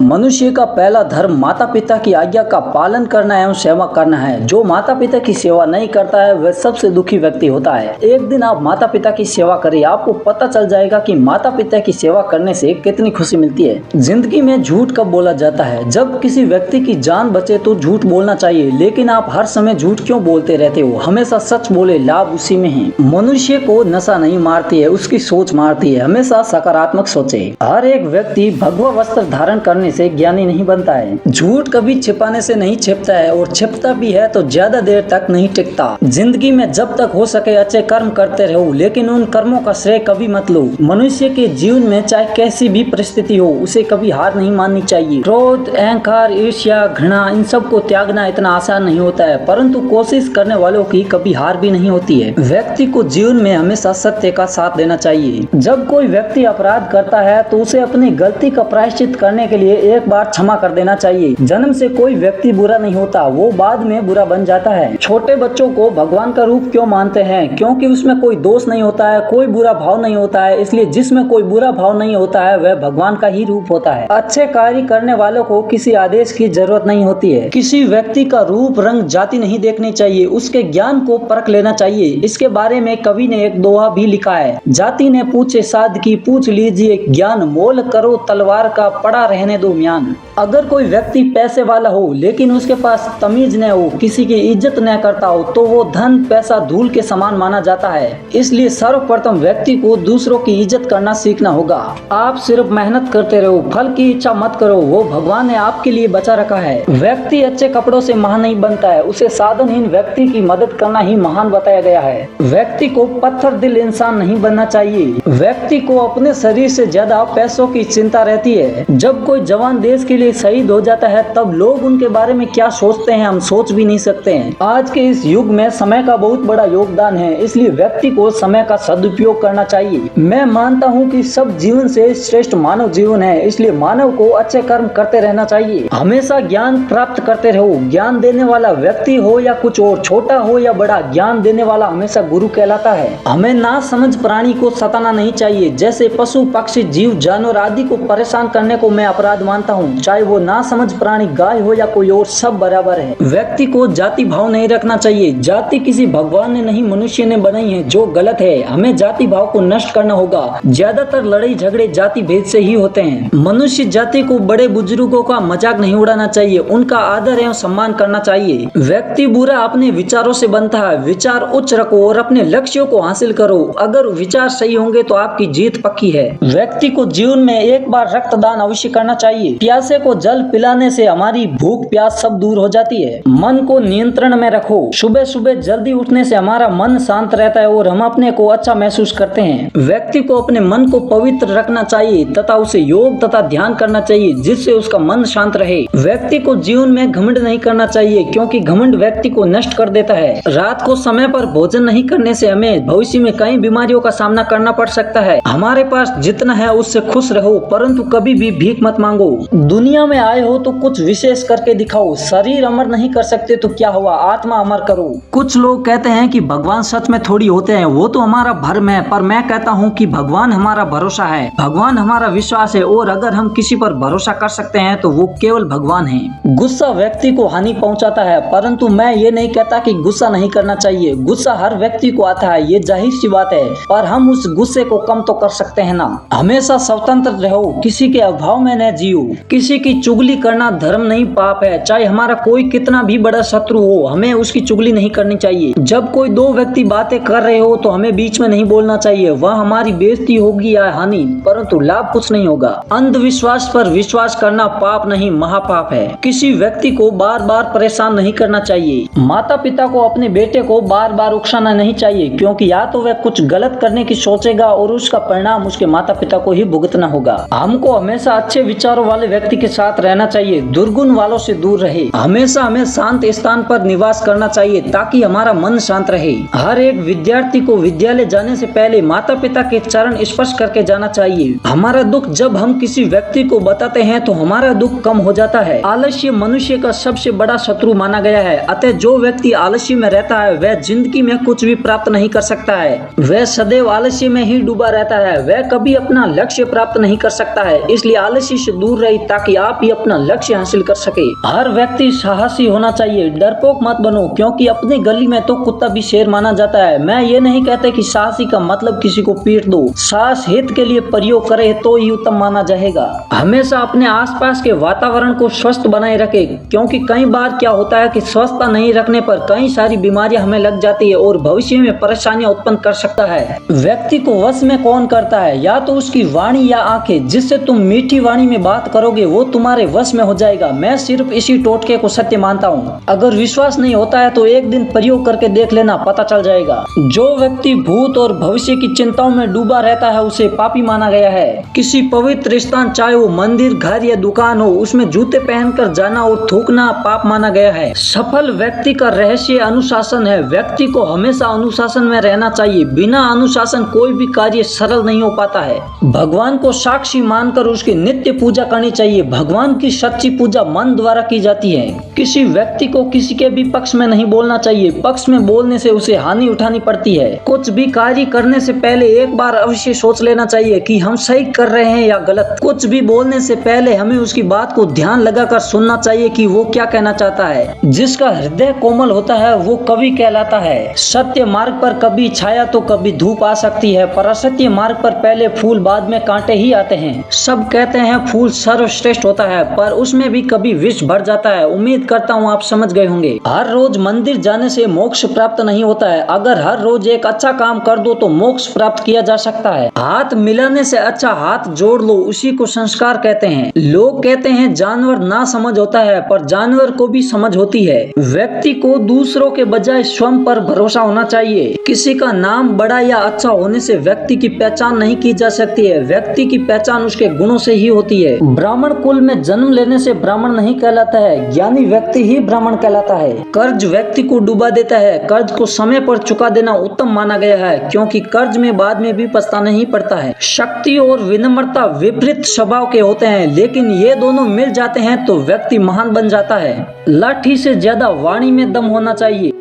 मनुष्य का पहला धर्म माता पिता की आज्ञा का पालन करना एवं सेवा करना है। जो माता पिता की सेवा नहीं करता है वह सबसे दुखी व्यक्ति होता है। एक दिन आप माता पिता की सेवा करें, आपको पता चल जाएगा कि माता पिता की सेवा करने से कितनी खुशी मिलती है। जिंदगी में झूठ कब बोला जाता है? जब किसी व्यक्ति की जान बचे तो झूठ बोलना चाहिए, लेकिन आप हर समय झूठ क्यों बोलते रहते हो? हमेशा सच बोले, लाभ उसी में है। मनुष्य को नशा नहीं मारती है, उसकी सोच मारती है। हमेशा सकारात्मक सोचे। हर एक व्यक्ति भगवा वस्त्र धारण करने से ज्ञानी नहीं बनता है। झूठ कभी छिपाने से नहीं छिपता है, और छिपता भी है तो ज्यादा देर तक नहीं टिकता। जिंदगी में जब तक हो सके अच्छे कर्म करते रहो, लेकिन उन कर्मों का श्रेय कभी मत लो। मनुष्य के जीवन में चाहे कैसी भी परिस्थिति हो, उसे कभी हार नहीं माननी चाहिए। क्रोध, अहंकार, ईर्ष्या, घृणा, इन सब को त्यागना इतना आसान नहीं होता है, परंतु कोशिश करने वालों की कभी हार भी नहीं होती है। व्यक्ति को जीवन में हमेशा सत्य का साथ देना चाहिए। जब कोई व्यक्ति अपराध करता है तो उसे अपनी गलती का प्रायश्चित करने के लिए एक बार क्षमा कर देना चाहिए। जन्म से कोई व्यक्ति बुरा नहीं होता, वो बाद में बुरा बन जाता है। छोटे बच्चों को भगवान का रूप क्यों मानते हैं? क्योंकि उसमें कोई दोष नहीं होता है, कोई बुरा भाव नहीं होता है। इसलिए जिसमें कोई बुरा भाव नहीं होता है वह भगवान का ही रूप होता है। अच्छे कार्य करने वालों को किसी आदेश की जरूरत नहीं होती है। किसी व्यक्ति का रूप, रंग, जाति नहीं देखनी चाहिए, उसके ज्ञान को परख लेना चाहिए। इसके बारे में कवि ने एक दोहा भी लिखा है, जाति ने पूछे साध की, पूछ लीजिए ज्ञान, मोल करो तलवार का, पड़ा रहने दो म्यान। अगर कोई व्यक्ति पैसे वाला हो लेकिन उसके पास तमीज न हो, किसी की इज्जत न करता हो, तो वो धन पैसा धूल के समान माना जाता है। इसलिए सर्वप्रथम व्यक्ति को दूसरों की इज्जत करना सीखना होगा। आप सिर्फ मेहनत करते रहो, फल की इच्छा मत करो, वो भगवान ने आपके लिए बचा रखा है। व्यक्ति अच्छे कपड़ों से महान नहीं बनता है, उसे साधनहीन व्यक्ति की मदद करना ही महान बताया गया है। व्यक्ति को पत्थर दिल इंसान नहीं बनना चाहिए। व्यक्ति को अपने शरीर से ज्यादा पैसों की चिंता रहती है। जब कोई जवान देश के लिए शहीद हो जाता है तब लोग उनके बारे में क्या सोचते हैं हम सोच भी नहीं सकते हैं। आज के इस युग में समय का बहुत बड़ा योगदान है, इसलिए व्यक्ति को समय का सदुपयोग करना चाहिए। मैं मानता हूँ कि सब जीवन से श्रेष्ठ मानव जीवन है, इसलिए मानव को अच्छे कर्म करते रहना चाहिए। हमेशा ज्ञान प्राप्त करते रहो। ज्ञान देने वाला व्यक्ति हो या कुछ और, छोटा हो या बड़ा, ज्ञान देने वाला हमेशा गुरु कहलाता है। हमें ना समझ प्राणी को सताना नहीं चाहिए। जैसे पशु, पक्षी, जीव, जानवर आदि को परेशान करने को मैं अपराध मानता हूँ, चाहे वो ना समझ प्राणी गाय हो या कोई और, सब बराबर है। व्यक्ति को जाति भाव नहीं रखना चाहिए। जाति किसी भगवान ने नहीं, मनुष्य ने बनाई है, जो गलत है। हमें जाति भाव को नष्ट करना होगा। ज्यादातर लड़ाई झगड़े जाति भेद से ही होते हैं। मनुष्य जाति को, बड़े बुजुर्गों का मजाक नहीं उड़ाना चाहिए, उनका आदर एवं सम्मान करना चाहिए। व्यक्ति बुरा अपने विचारों से बनता है। विचार उच्च रखो और अपने लक्ष्यों को हासिल करो। अगर विचार सही होंगे तो आपकी जीत पक्की है। व्यक्ति को जीवन में एक बार रक्तदान अवश्य करना चाहिए। प्यासे को जल पिलाने से हमारी भूख प्यास सब दूर हो जाती है। मन को नियंत्रण में रखो। सुबह सुबह जल्दी उठने से हमारा मन शांत रहता है और हम अपने को अच्छा महसूस करते हैं। व्यक्ति को अपने मन को पवित्र रखना चाहिए तथा उसे योग तथा ध्यान करना चाहिए, जिससे उसका मन शांत रहे। व्यक्ति को जीवन में घमंड नहीं करना चाहिए, क्योंकि घमंड व्यक्ति को नष्ट कर देता है। रात को समय पर भोजन नहीं करने से हमें भविष्य में कई बीमारियों का सामना करना पड़ सकता है। हमारे पास जितना है उससे खुश रहो, परंतु कभी भी भीख मत मांगो। दुनिया में आए हो तो कुछ विशेष करके दिखाओ। शरीर अमर नहीं कर सकते तो क्या हुआ, आत्मा अमर करो। कुछ लोग कहते हैं कि भगवान सच में थोड़ी होते हैं, वो तो हमारा भ्रम है, पर मैं कहता हूँ कि भगवान हमारा भरोसा है, भगवान हमारा विश्वास है, और अगर हम किसी पर भरोसा कर सकते हैं तो वो केवल भगवान है। गुस्सा व्यक्ति को हानि पहुंचाता है, परंतु मैं ये नहीं कहता कि गुस्सा नहीं करना चाहिए। गुस्सा हर व्यक्ति को आता है, ये जाहिर सी बात है, पर हम उस गुस्से को कम तो कर सकते हैं ना। हमेशा स्वतंत्र रहो, किसी के अभाव में न जियो। किसी की चुगली करना धर्म नहीं पाप है। चाहे हमारा कोई कितना भी बड़ा शत्रु हो, हमें उसकी चुगली नहीं करनी चाहिए। जब कोई दो व्यक्ति बातें कर रहे हो तो हमें बीच में नहीं बोलना चाहिए। वह हमारी बेइज्जती होगी या हानि, परंतु लाभ कुछ नहीं होगा। अंधविश्वास पर विश्वास करना पाप नहीं महापाप है। किसी व्यक्ति को बार बार परेशान नहीं करना चाहिए। माता पिता को अपने बेटे को बार बार उकसाना नहीं चाहिए, क्योंकि या तो वह कुछ गलत करने की सोचेगा और उसका परिणाम उसके माता पिता को ही भुगतना होगा। हमको हमेशा अच्छे विचारों वाले व्यक्ति के साथ रहना चाहिए, दुर्गुण वालों से दूर रहे। हमेशा हमें शांत स्थान पर निवास करना चाहिए ताकि हमारा मन शांत रहे। हर एक विद्यार्थी को विद्यालय जाने से पहले माता पिता के चरण स्पर्श करके जाना चाहिए। हमारा दुख जब हम किसी व्यक्ति को बताते हैं तो हमारा दुख कम हो जाता है। आलस्य मनुष्य का सबसे बड़ा शत्रु माना गया है, अतः जो व्यक्ति आलस्य में रहता है वह जिंदगी में कुछ भी प्राप्त नहीं कर सकता है। वह सदैव आलस्य में ही डूबा रहता है, वह कभी अपना लक्ष्य प्राप्त नहीं कर सकता है। इसलिए आलस्य से दूर दूर रहे ताकि आप ही अपना लक्ष्य हासिल कर सके। हर व्यक्ति साहसी होना चाहिए, डरपोक मत बनो, क्योंकि अपनी गली में तो कुत्ता भी शेर माना जाता है। मैं ये नहीं कहते कि साहसी का मतलब किसी को पीट दो, साहस हित के लिए प्रयोग करे तो ही उत्तम माना जाएगा। हमेशा अपने आसपास के वातावरण को स्वस्थ बनाए रखे, क्योंकि कई बार क्या होता है कि स्वच्छता नहीं रखने पर कई सारी बीमारियां हमें लग जाती है और भविष्य में परेशानियां उत्पन्न कर सकता है। व्यक्ति को वश में कौन करता है? या तो उसकी वाणी या आंखें। जिससे तुम मीठी वाणी में बात करोगे वो तुम्हारे वश में हो जाएगा। मैं सिर्फ इसी टोटके को सत्य मानता हूँ। अगर विश्वास नहीं होता है तो एक दिन प्रयोग करके देख लेना, पता चल जाएगा। जो व्यक्ति भूत और भविष्य की चिंताओं में डूबा रहता है उसे पापी माना गया है। किसी पवित्र स्थान, चाहे वो मंदिर, घर या दुकान हो, उसमें जूते पहनकर जाना और थूकना पाप माना गया है। सफल व्यक्ति का रहस्य अनुशासन है। व्यक्ति को हमेशा अनुशासन में रहना चाहिए। बिना अनुशासन कोई भी कार्य सरल नहीं हो पाता है। भगवान को साक्षी मानकर उसकी नित्य पूजा करनी चाहिए। भगवान की सच्ची पूजा मन द्वारा की जाती है। किसी व्यक्ति को किसी के भी पक्ष में नहीं बोलना चाहिए। पक्ष में बोलने से उसे हानि उठानी पड़ती है। कुछ भी कार्य करने से पहले एक बार अवश्य सोच लेना चाहिए कि हम सही कर रहे हैं या गलत। कुछ भी बोलने से पहले हमें उसकी बात को ध्यान लगाकर सुनना चाहिए कि वो क्या कहना चाहता है। जिसका हृदय कोमल होता है वो कवि कहलाता है। सत्य मार्ग पर कभी छाया तो कभी धूप आ सकती है, पर असत्य मार्ग पर पहले फूल बाद में कांटे ही आते हैं। सब कहते हैं फूल सर्वश्रेष्ठ होता है, पर उसमें भी कभी विष भर जाता है। उम्मीद करता हूँ आप समझ गए होंगे। हर रोज मंदिर जाने से मोक्ष प्राप्त नहीं होता है। अगर हर रोज एक अच्छा काम कर दो तो मोक्ष प्राप्त किया जा सकता है। हाथ मिलाने से अच्छा हाथ जोड़ लो, उसी को संस्कार कहते हैं। लोग कहते हैं जानवर ना समझ होता है, पर जानवर को भी समझ होती है। व्यक्ति को दूसरों के बजाय स्वयं पर भरोसा होना चाहिए। किसी का नाम बड़ा या अच्छा होने से व्यक्ति की पहचान नहीं की जा सकती है। व्यक्ति की पहचान उसके गुणों से ही होती है। ब्राह्मण कुल में जन्म लेने से ब्राह्मण नहीं कहलाता है, ज्ञानी व्यक्ति ही ब्राह्मण कहलाता है। कर्ज व्यक्ति को डुबा देता है। कर्ज को समय पर चुका देना उत्तम माना गया है, क्योंकि कर्ज में बाद में भी पछताना ही पड़ता है। शक्ति और विनम्रता विपरीत स्वभाव के होते हैं, लेकिन ये दोनों मिल जाते हैं तो व्यक्ति महान बन जाता है। लाठी से ज्यादा वाणी में दम होना चाहिए।